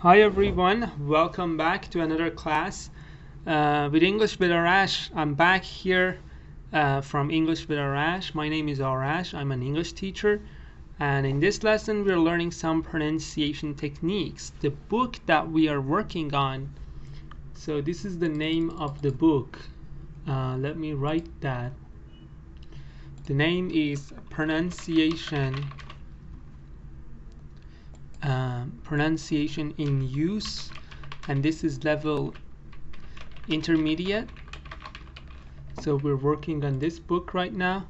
Hi everyone, welcome back to another class with English with Arash. I'm back here from English with Arash. My name is Arash. I'm an English teacher, and in this lesson we're learning some pronunciation techniques. The book that we are working on, so this is the name of the book. Let me write that. The name is Pronunciation in Use, and this is level intermediate. So we're working on this book right now,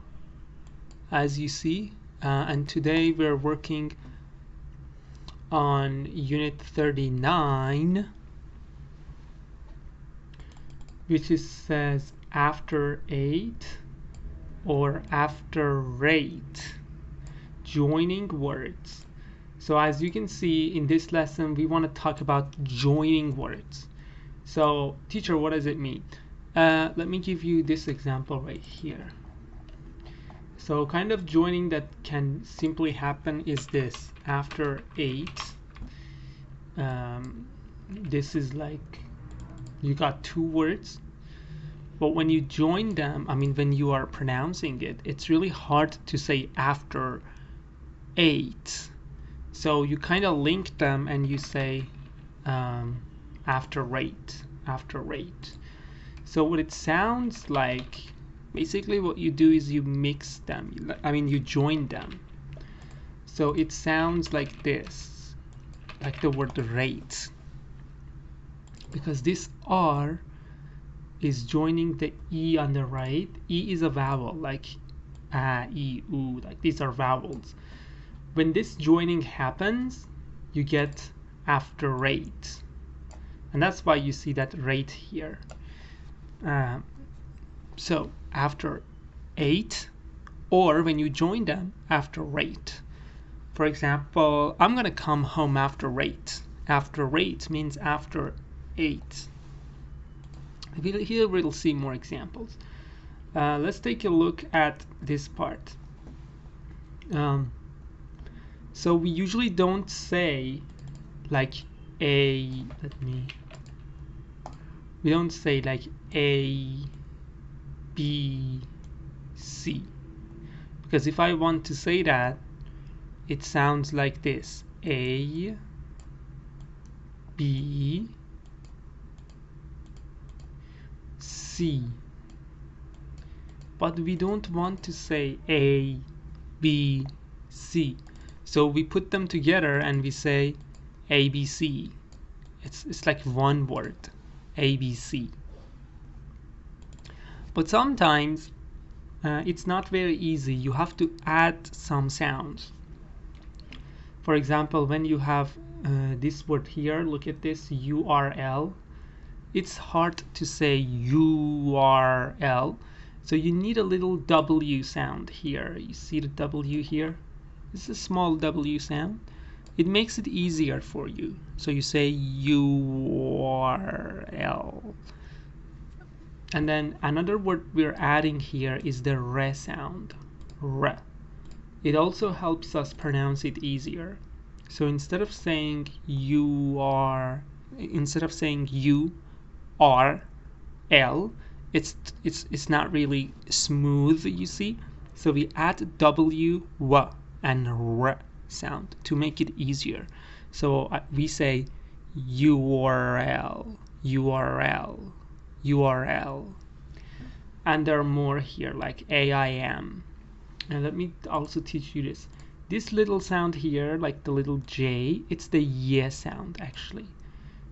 as you see, and today we're working on unit 39, which says after 8 or after rate, joining words. So as you can see in this lesson, we want to talk about joining words. So teacher, what does it mean? Let me give you this example right here. So kind of joining that can simply happen is this: after 8. This is like you got two words, but when you join them, when you are pronouncing it, it's really hard to say after 8. So you kind of link them and you say after rate. So what it sounds like, basically what you do is you mix them. You join them. So it sounds like this, like the word rate, because this R is joining the E on the right. E is a vowel, like a, e, u, like these are vowels. When this joining happens, you get after rate, and that's why you see that rate here. So after 8, or when you join them after rate. For example, I'm gonna come home after rate. After rate means after 8. Here we'll see more examples. Let's take a look at this part. So we usually don't say like we don't say like A, B, C, because if I want to say that, it sounds like this: A, B, C. But we don't want to say A, B, C. So we put them together and we say ABC. It's like one word, ABC. But sometimes it's not very easy. You have to add some sounds. For example, when you have this word here, look at this, URL. It's hard to say URL. So you need a little W sound here. You see the W here? It's a small W sound. It makes it easier for you. So you say URL. And then another word we're adding here is the re sound. Re. It also helps us pronounce it easier. So instead of saying URL, it's not really smooth, you see. So we add W, W and R sound to make it easier. So we say URL. And there are more here, like AIM. And let me also teach you this. This little sound here, like the little J, it's the Y sound actually.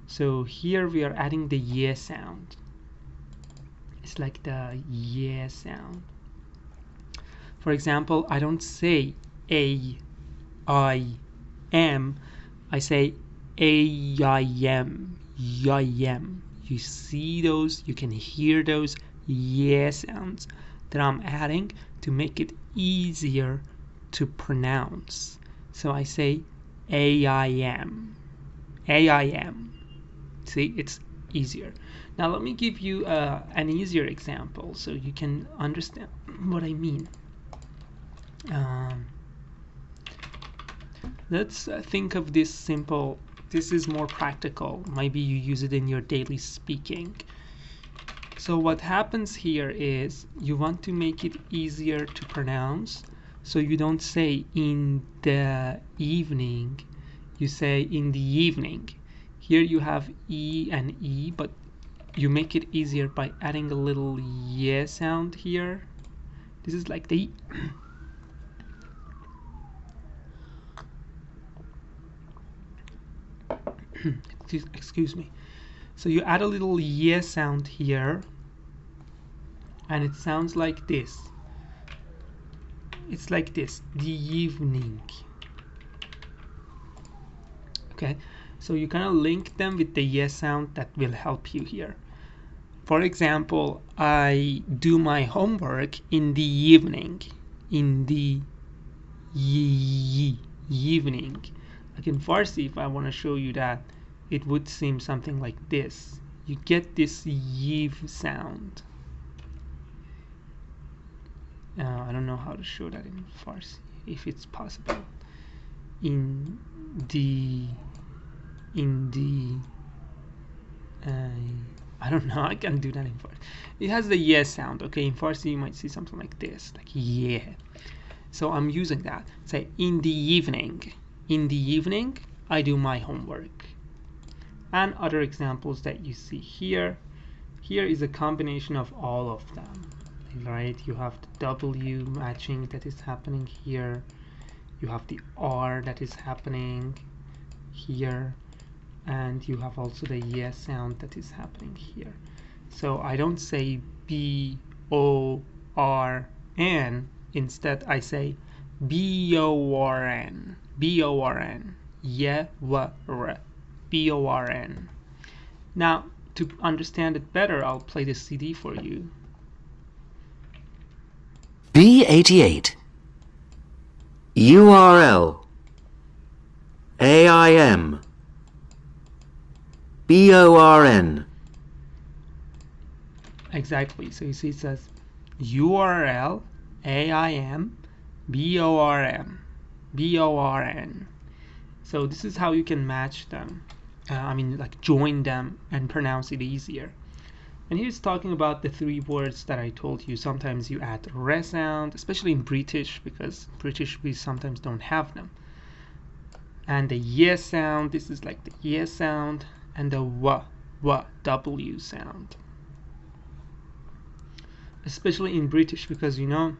So here we are adding the Y sound. It's like the Y sound. For example, I don't say A-I-M. I say A-I-M. Y-M. You see those? You can hear those Y sounds that I'm adding to make it easier to pronounce. So I say AIM. AIM. See, it's easier. Now let me give you an easier example so you can understand what I mean. Let's think of this simple this is more practical. Maybe you use it in your daily speaking. So what happens here is you want to make it easier to pronounce, so you don't say in the evening, you say in the evening. Here you have E and E, but you make it easier by adding a little yeah sound here. This is like the excuse me. So you add a little yeah sound here, and it sounds like this. It's like this, the evening. Okay, so you kind of link them with the yeah sound. That will help you here. For example, I do my homework in the evening. In the evening. Like in Farsi, if I want to show you that, it would seem something like this. You get this yev sound. I don't know how to show that in Farsi, if it's possible. In the I don't know, I can't do that in Farsi. It has the yeah sound. Okay, in Farsi you might see something like this, like yeah. So I'm using that. Say in the evening. In the evening, I do my homework. And other examples that you see here. Here is a combination of all of them. Right? You have the W matching that is happening here. You have the R that is happening here. And you have also the yeah sound that is happening here. So I don't say B-O-R-N. Instead, I say B-O-R-N. B-O-R-N. Yeah-wa-r. B-O-R-N. Now, to understand it better, I'll play the CD for you. B88 URL AIM BORN. Exactly. So you see it says URL AIM BORM BORN. So this is how you can match them. Like join them and pronounce it easier. And here's talking about the three words that I told you. Sometimes you add re sound, especially in British, because British we sometimes don't have them. And the yeah sound, this is like the yeah sound, and the W sound. Especially in British, because you know,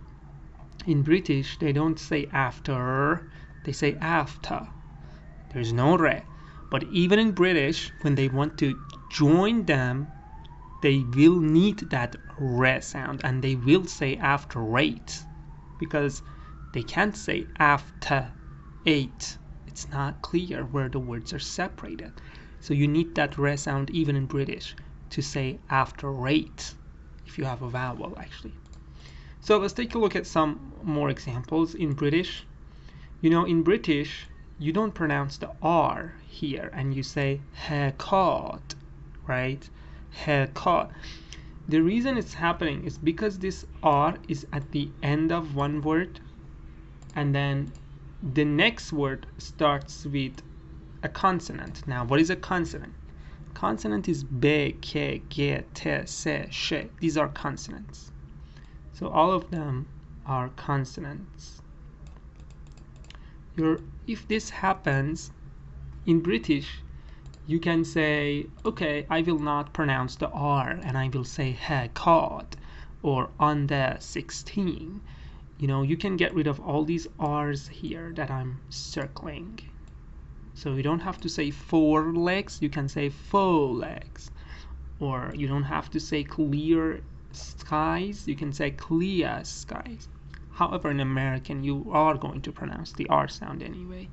in British they don't say after, they say after. There's no re. But even in British, when they want to join them, they will need that re sound, and they will say after 8, because they can't say after 8. It's not clear where the words are separated. So you need that re sound even in British to say after 8 if you have a vowel, actually. So let's take a look at some more examples in British. You know, in British, you don't pronounce the R here, and you say haircut, right? Haircut. The reason it's happening is because this R is at the end of one word, and then the next word starts with a consonant. Now, what is a consonant? Consonant is B, K, G, T, S, Sh. These are consonants. So all of them are consonants. If this happens in British, you can say, okay, I will not pronounce the R, and I will say haircut or on the 16. You know, you can get rid of all these R's here that I'm circling. So you don't have to say 4 legs, you can say 4 legs. Or you don't have to say clear skies, you can say clear skies. However, in American, you are going to pronounce the R sound anyway.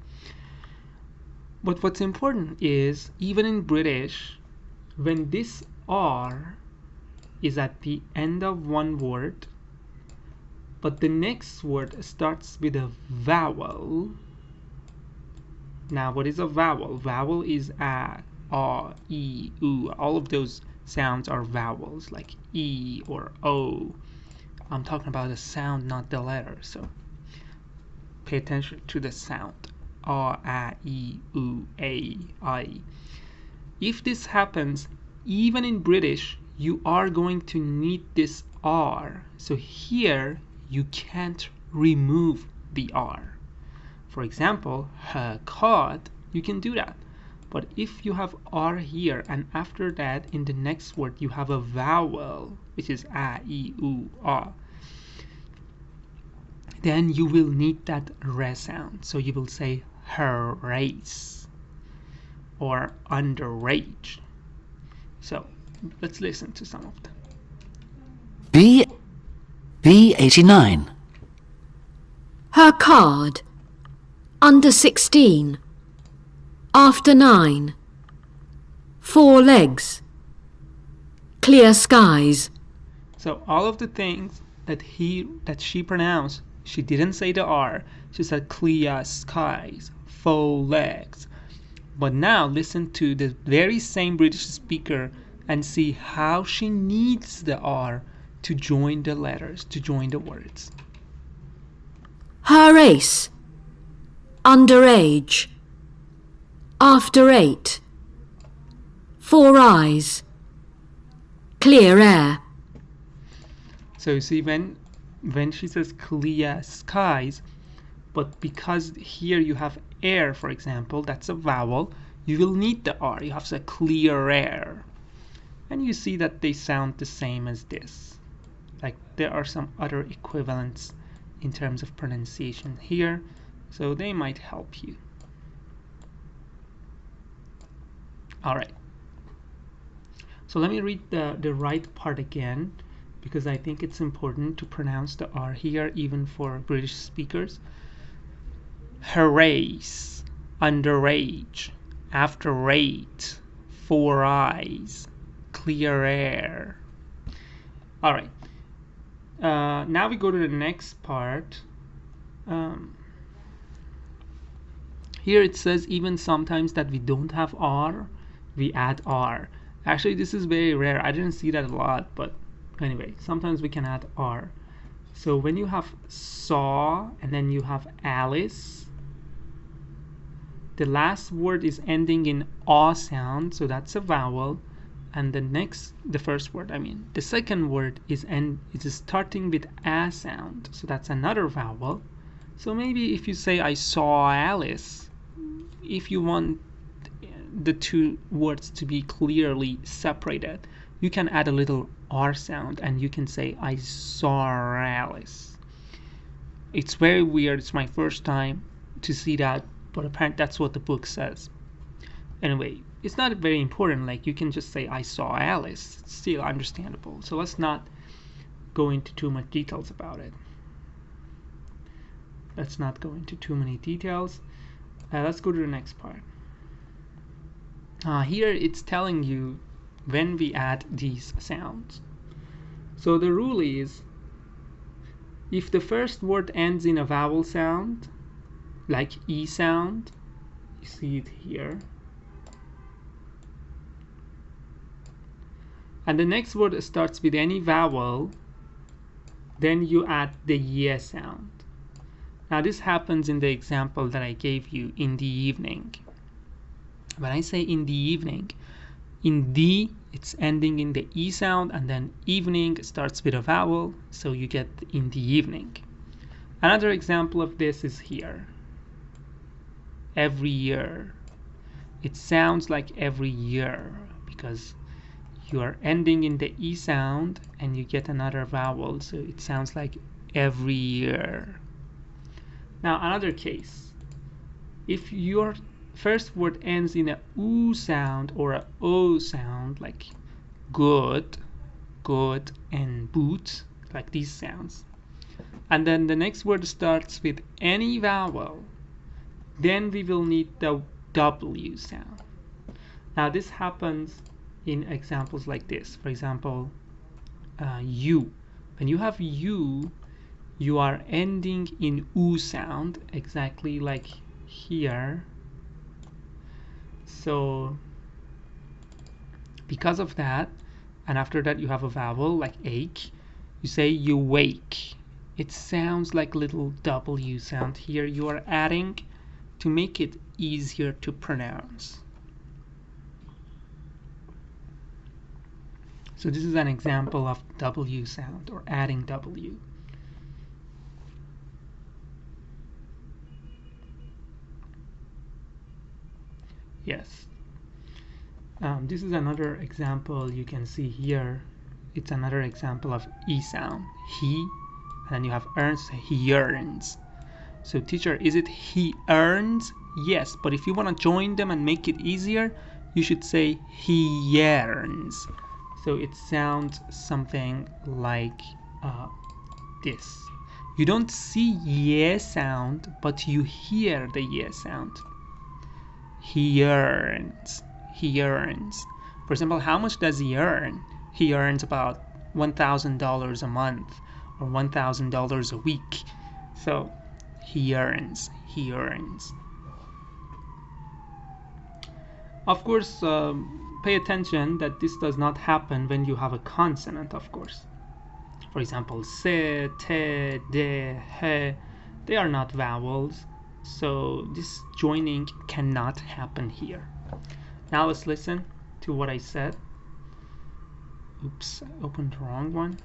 But what's important is, even in British, when this R is at the end of one word, but the next word starts with a vowel. Now, what is a vowel? Vowel is a, e, u. All of those sounds are vowels, like e or o. I'm talking about the sound, not the letter, so pay attention to the sound. a, I, u, a, I. If this happens, even in British, you are going to need this R. So here, you can't remove the R. For example, her card, you can do that. But if you have R here, and after that, in the next word, you have a vowel, which is a, I, u, a, then you will need that re sound. So you will say her race or underage. So let's listen to some of them. B89. Her card. Under 16. After 9. 4 legs. Clear skies. So all of the things that she pronounced, she didn't say the R. She said clear skies, 4 legs. But now listen to the very same British speaker and see how she needs the R to join the letters, to join the words. Her race. Underage. After 8. 4 eyes. Clear air. So you see, when she says clear skies, but because here you have air, for example, that's a vowel, you will need the R. You have to say clear air. And you see that they sound the same as this. Like there are some other equivalents in terms of pronunciation here, so they might help you. All right. So let me read the right part again, because I think it's important to pronounce the R here, even for British speakers. Her race, underage, after 8, 4 eyes, clear air. All right. Now we go to the next part. Here it says even sometimes that we don't have R, we add R. Actually, this is very rare. I didn't see that a lot, but anyway, sometimes we can add R. So when you have saw and then you have Alice, the last word is ending in A sound, so that's a vowel. And the second word is starting with A sound, so that's another vowel. So maybe if you say I saw Alice, if you want the two words to be clearly separated, you can add a little R sound and you can say I saw Alice. It's very weird. It's my first time to see that, but apparently that's what the book says. Anyway, it's not very important. Like, you can just say I saw Alice. It's still understandable. So let's not go into too much details about it. Let's not go into too many details. Let's go to the next part. Here it's telling you when we add these sounds. So the rule is, if the first word ends in a vowel sound, like E sound, you see it here, and the next word starts with any vowel, then you add the Y sound. Now this happens in the example that I gave you, in the evening. When I say in the evening, in the, it's ending in the E sound, and then evening starts with a vowel, so you get in the evening. Another example of this is here. Every year. It sounds like every year because you are ending in the E sound and you get another vowel, so it sounds like every year. Now another case. If your first word ends in a U sound or a O sound, like good, good, and boot, like these sounds, and then the next word starts with any vowel, then we will need the W sound. Now this happens in examples like this. For example, U. When you have U, you are ending in U sound, exactly like here. So because of that, and after that you have a vowel like ache, you say you wake. It sounds like little W sound. Here you are adding to make it easier to pronounce. So this is an example of W sound, or adding W. Yes. This is another example you can see here. It's another example of E sound. He, and then you have earns, he yearns. So teacher, is it he earns? Yes, but if you want to join them and make it easier, you should say he yearns. So it sounds something like this. You don't see yeah sound, but you hear the yeah sound. He earns. He earns. For example, how much does he earn? He earns about $1,000 a month or $1,000 a week. So he earns. He earns. Of course, pay attention that this does not happen when you have a consonant, of course. For example, se, te, de, he, they are not vowels, so this joining cannot happen here. Now let's listen to what I said. Oops, I opened the wrong one.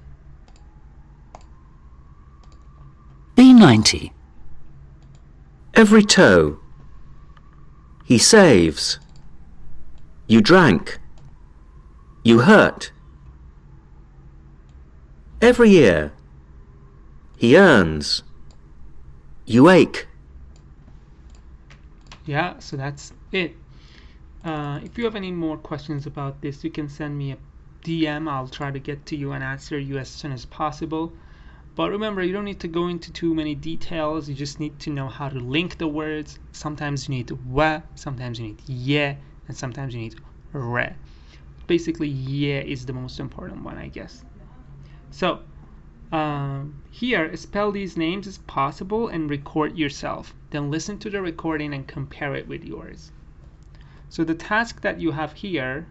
B90. Every toe. He saves. You drank. You hurt. Every year. He earns. You ache. Yeah, so that's it. If you have any more questions about this, you can send me a DM. I'll try to get to you and answer you as soon as possible. But remember, you don't need to go into too many details. You just need to know how to link the words. Sometimes you need wa, sometimes you need ye, and sometimes you need re. Basically, ye is the most important one, I guess. So here, spell these names as possible and record yourself. Then listen to the recording and compare it with yours. So the task that you have here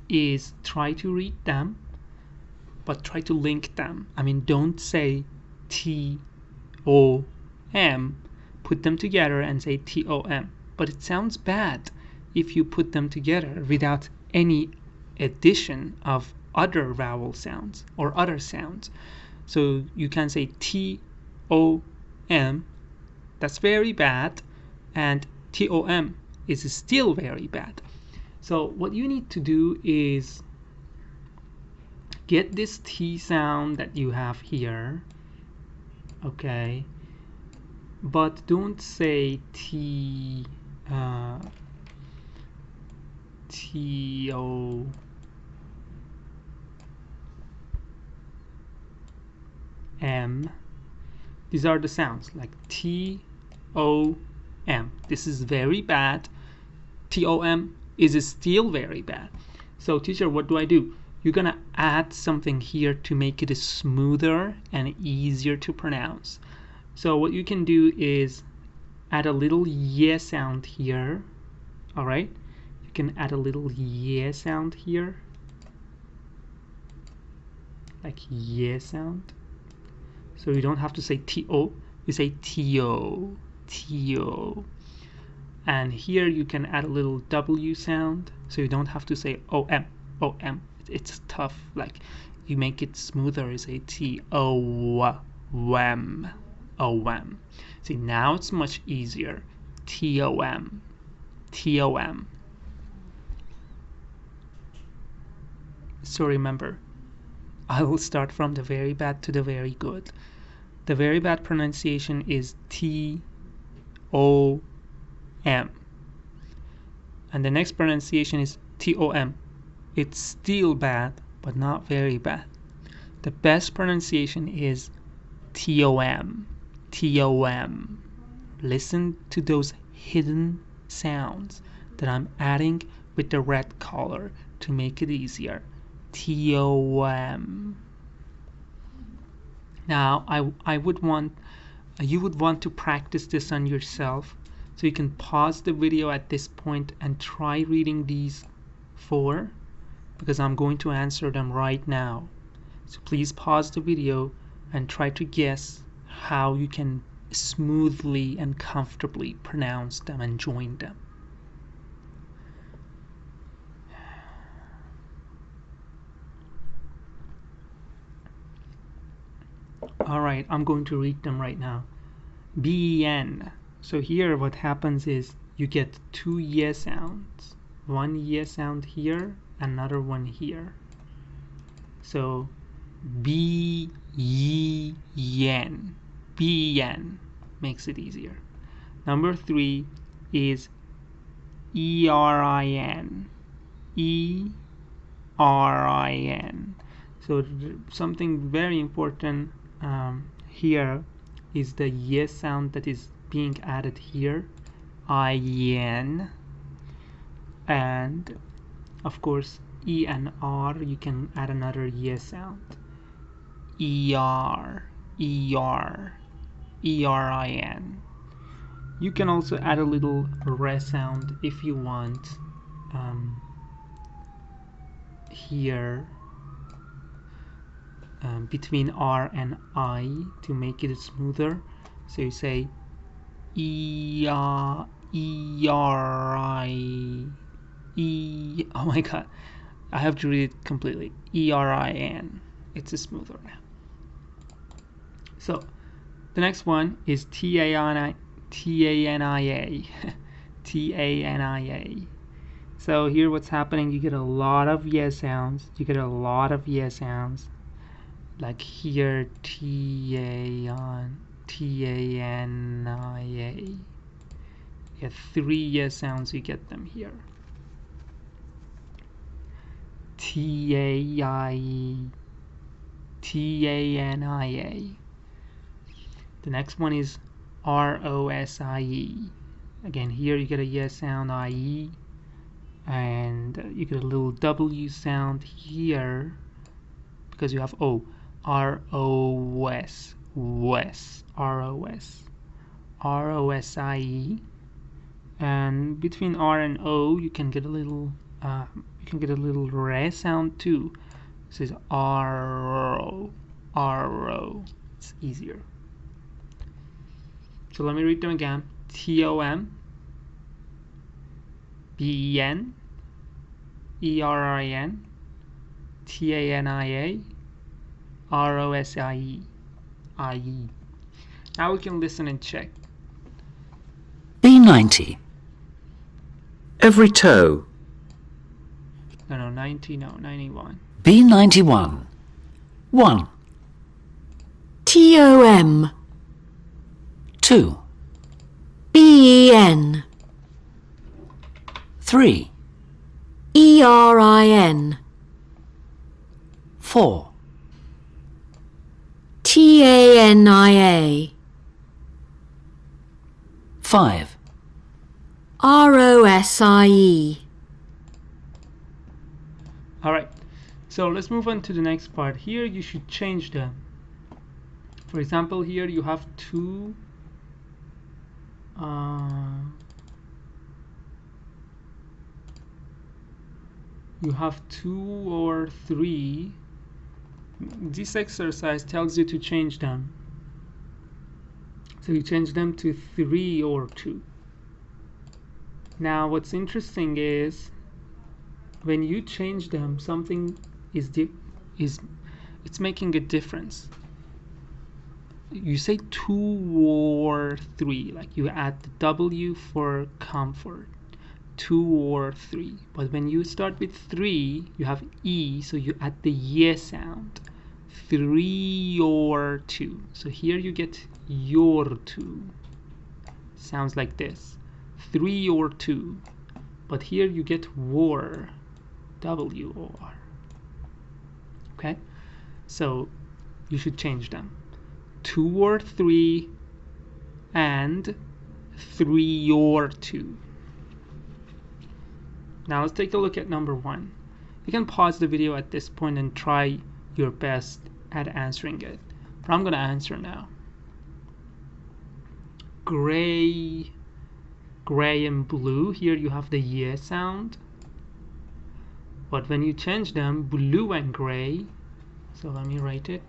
is try to read them, but try to link them. I mean, don't say T-O-M, put them together and say T-O-M. But it sounds bad if you put them together without any addition of other vowel sounds or other sounds. So you can say T-O-M, that's very bad, and T-O-M is still very bad. So what you need to do is get this T sound that you have here, okay, but don't say T T-O M. These are the sounds like T-O-M. This is very bad. T-O-M is still very bad. So teacher, what do? You're gonna add something here to make it smoother and easier to pronounce. So what you can do is add a little yeah sound here. All right, you can add a little yeah sound here, like yeah sound. So you don't have to say T-O, you say T-O, T-O. And here you can add a little W sound, so you don't have to say O-M, O-M. It's tough, like you make it smoother, you say T-O-W-M, O-M. See, now it's much easier. T-O-M, T-O-M. So remember, I will start from the very bad to the very good. The very bad pronunciation is T-O-M. And the next pronunciation is T-O-M. It's still bad, but not very bad. The best pronunciation is T-O-M. T-O-M. Listen to those hidden sounds that I'm adding with the red color to make it easier. T-O-M. Now you would want to practice this on yourself, so you can pause the video at this point and try reading these 4, because I'm going to answer them right now. So please pause the video and try to guess how you can smoothly and comfortably pronounce them and join them. Alright, I'm going to read them right now. B-E-N. So here what happens is you get two Y sounds. One Y sound here, another one here. So B-E-N. B-E-N makes it easier. Number 3 is E-R-I-N. E-R-I-N. So something very important here is the Y sound that is being added here, I-N, and of course E and R, you can add another Y sound, E-R, E-R, E-R-I-N. You can also add a little R sound if you want here between R and I to make it smoother. So you say E-R-I, E, oh my god, I have to read it completely. E-R-I-N. It's smoother now. So the next one is T-A-N-I-A. T-A-N-I-A. So here what's happening, you get a lot of Y sounds. You get a lot of Y sounds. Like here, T-A-N-I-A. You get 3 Y sounds, you get them here. T-A-I-E. T-A-N-I-A. The next one is R-O-S-I-E. Again, here you get a Y sound, I-E. And you get a little W sound here because you have O. R-O-S. Wes. R-O-S. R-O-S-I-E. And between R and O, you can get a little R sound too. This is R-O. R-O. It's easier. So let me read them again. T-O-M, B-E-N, E-R-I-N, T-A-N-I-A, R-O-S-I-E, I-E. Now we can listen and check. B90. Every toe. No, 90, no, 91. B91. 1, T-O-M, 2, B-E-N, 3, E-R-I-N, 4, T-A-N-I-A, 5, R-O-S-I-E. Alright, so let's move on to the next part. Here you should change them. For example, here you have two or three. This exercise tells you to change them. So you change them to 3 or 2. Now what's interesting is when you change them, something it's making a difference. You say 2 or 3, like you add the W for comfort. 2 or 3. But when you start with 3, you have E, so you add the Y sound. 3 or 2. So here you get your 2. Sounds like this. 3 or 2. But here you get war. W-O-R. Okay? So you should change them. 2 or 3 and 3 or 2. Now let's take a look at number 1. You can pause the video at this point and try your best at answering it. But I'm going to answer now. Gray and blue. Here you have the Y sound. But when you change them, blue and gray. So let me write it.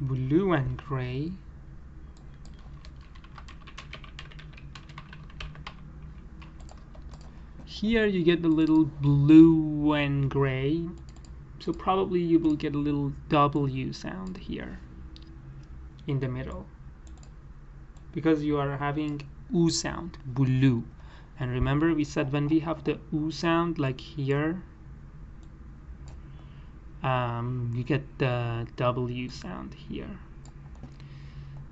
blue and gray. Here you get the little blue and gray, so probably you will get a little W sound here in the middle because you are having U sound, blue. And remember we said when we have the U sound like here, you get the W sound here.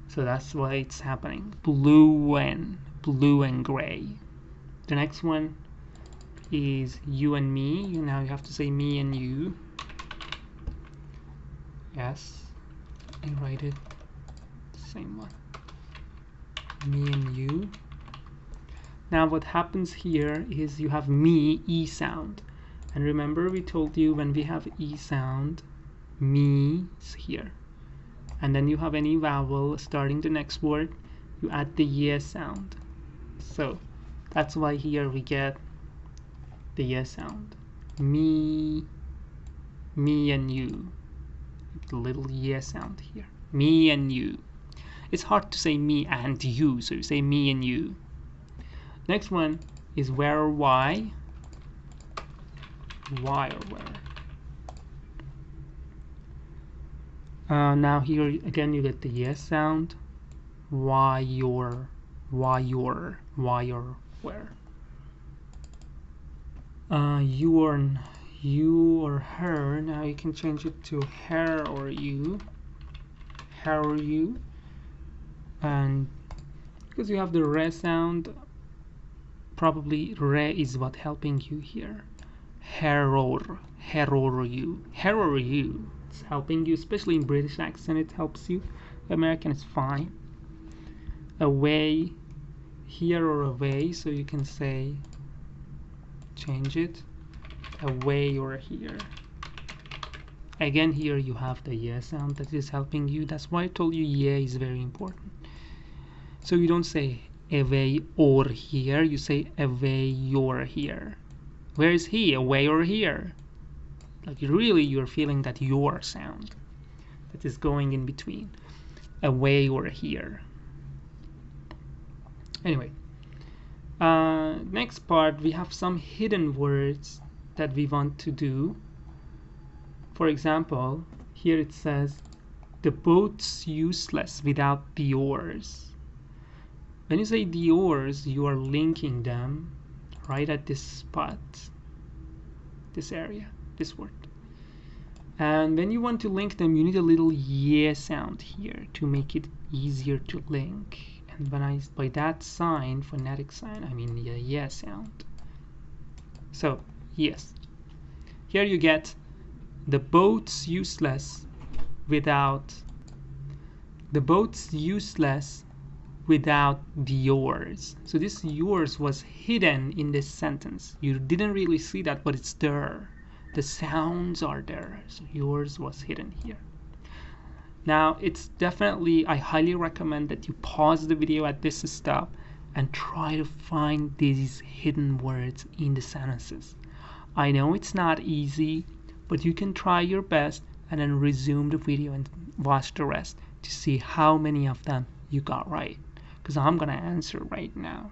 So that's why it's happening. Blue and gray. The next one is you and me. Now you have to say me and you. Yes, I write it same one. Me and you. Now what happens here is you have me, E sound. And remember we told you when we have E sound, me is here. And then you have any vowel starting the next word, you add the Y sound. So that's why here we get the Y sound. Me and you. The little Y sound here. Me and you. It's hard to say me and you, so you say me and you. Next one is where or why. Why or where. Now here again you get the yes sound. Why your, where. You or her. Now you can change it to her or you. Her or you. And because you have the re sound, probably re is what helping you here. Her or you. Her or you. It's helping you, especially in British accent. It helps you. American is fine. Away, here or away. So you can say, change it, away or here. Again, here you have the yeah sound that is helping you. That's why I told you yeah is very important. So you don't say away or here, you say away or here. Where is he? Away or here? Like really you're feeling that your sound that is going in between. Away or here. Anyway, next part we have some hidden words that we want to do. For example, here it says the boat's useless without the oars. When you say the oars, you are linking them right at this spot, this area, this word. And when you want to link them, you need a little yeah sound here to make it easier to link. And by that sign, phonetic sign, I mean the yeah sound. So yes, here you get the boat's useless without the yours. So this yours was hidden in this sentence. You didn't really see that, but it's there. The sounds are there. So yours was hidden here. Now it's definitely, I highly recommend that you pause the video at this step and try to find these hidden words in the sentences. I know it's not easy, but you can try your best and then resume the video and watch the rest to see how many of them you got right, because I'm gonna answer right now.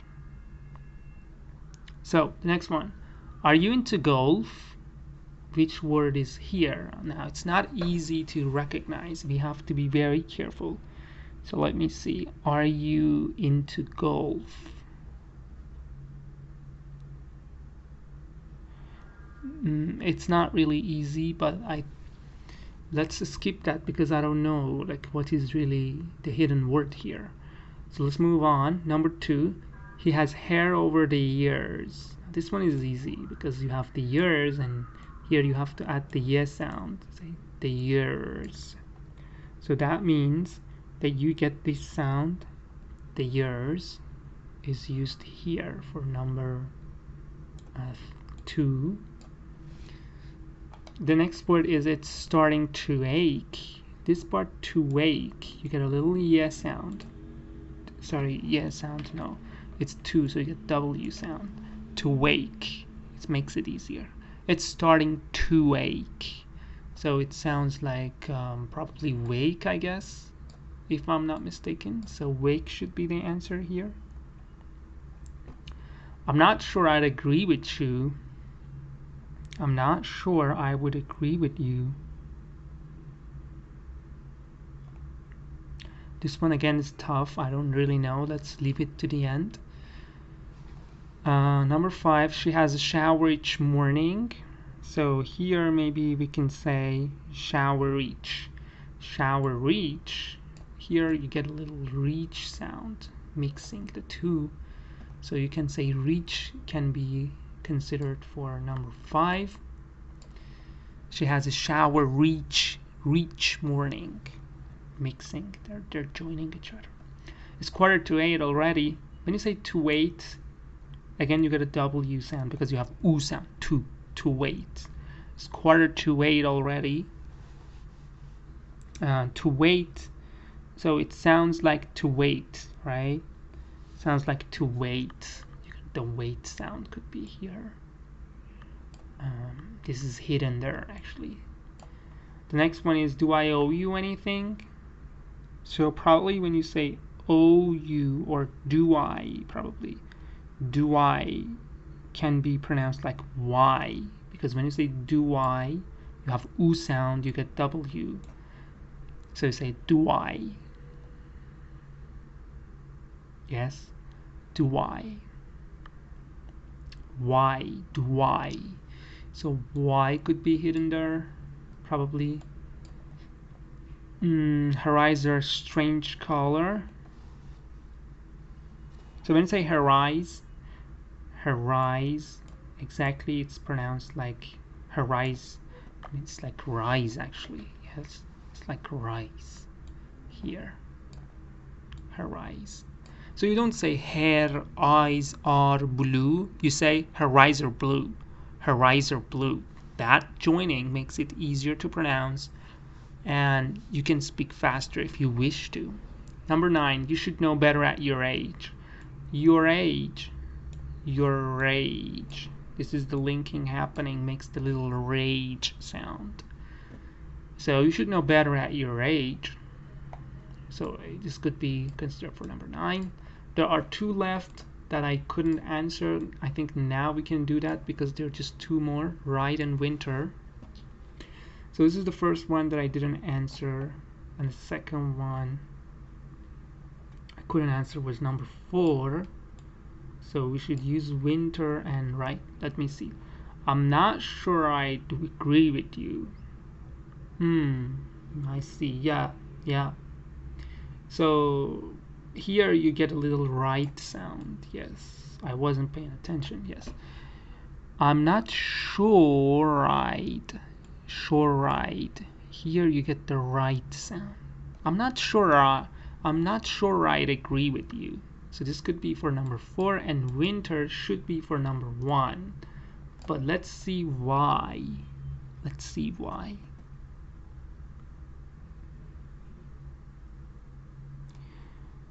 So the next one, are you into golf? Which word is here? Now it's not easy to recognize. We have to be very careful. So let me see. Are you into golf? It's not really easy, but let's skip that because I don't know like what is really the hidden word here. So let's move on. Number 2, he has hair over the ears. This one is easy because you have the ears, and here you have to add the yes sound. Say the ears. So that means that you get this sound. The ears is used here for number 2. The next word is it's starting to ache. This part, to ache, you get a little yes sound. Sorry, yes sound, no. It's 2, so you get W sound. To wake. It makes it easier. It's starting to ache. So it sounds like probably wake, I guess, if I'm not mistaken. So wake should be the answer here. I'm not sure I'd agree with you. I'm not sure I would agree with you. This one again is tough. I don't really know. Let's leave it to the end. Number 5, she has a shower each morning. So here maybe we can say shower each. Shower reach. Here you get a little reach sound, mixing the two. So you can say reach can be considered for number 5. She has a shower reach morning. Mixing, they're joining each other. It's 7:45 already. When you say to wait, again you get a W sound because you have oo sound. To wait. It's 7:45 already. To wait. So it sounds like to wait, right? Sounds like to wait. The wait sound could be here. This is hidden there actually. The next one is, do I owe you anything? So probably when you say owe you or do I, probably do I can be pronounced like Y, because when you say do I, you have oo sound, you get W. So you say do I. Yes, do I. Why do I? So Y could be hidden there, probably. Her eyes are strange color. So when you say her eyes, exactly, it's pronounced like her eyes. It's like rise actually. Yes, it's like rise here. Her eyes. So you don't say her eyes are blue. You say her eyes are blue. Her eyes are blue. That joining makes it easier to pronounce, and you can speak faster if you wish to. Number 9, you should know better at your age. Your age. Your age. This is the linking happening, makes the little rage sound. So you should know better at your age. So this could be considered for number 9. There are 2 left that I couldn't answer. I think now we can do that because there are just 2 more, ride and winter. So this is the first one that I didn't answer, and the second one I couldn't answer was number 4. So we should use winter and ride. Let me see. I'm not sure I do agree with you. I see. Yeah. So here you get a little right sound. Yes, I wasn't paying attention. Yes, I'm not sure right. Here you get the right sound. I'm not sure I'd agree with you. So this could be for number 4, and winter should be for number 1. But let's see why.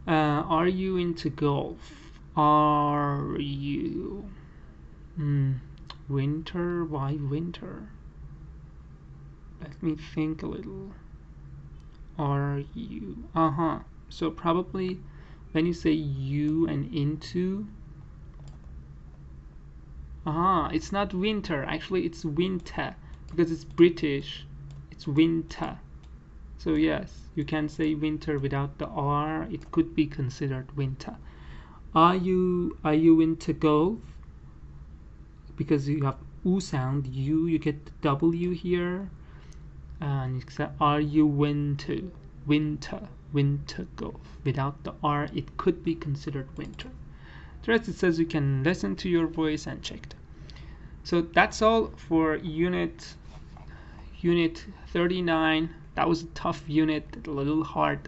Are you into golf? Are you? Winter? Why winter? Let me think a little. Are you? So probably when you say you and into, it's not winter. Actually, it's winter because it's British. It's winter. So yes, you can say winter without the R. It could be considered winter. Are you into golf? Because you have oo sound, you get the W here, and you say are you into winter golf? Without the R, it could be considered winter. The rest, it says you can listen to your voice and check them. So that's all for unit 39. That was a tough unit, a little hard,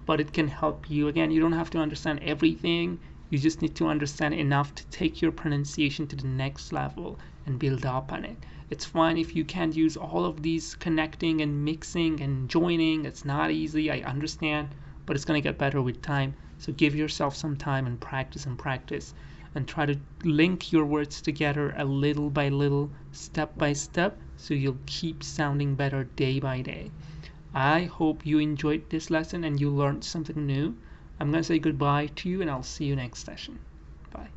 but it can help you. Again, you don't have to understand everything. You just need to understand enough to take your pronunciation to the next level and build up on it. It's fine if you can't use all of these connecting and mixing and joining. It's not easy, I understand, but it's going to get better with time. So give yourself some time and practice and try to link your words together a little by little, step by step, so you'll keep sounding better day by day. I hope you enjoyed this lesson and you learned something new. I'm going to say goodbye to you and I'll see you next session. Bye.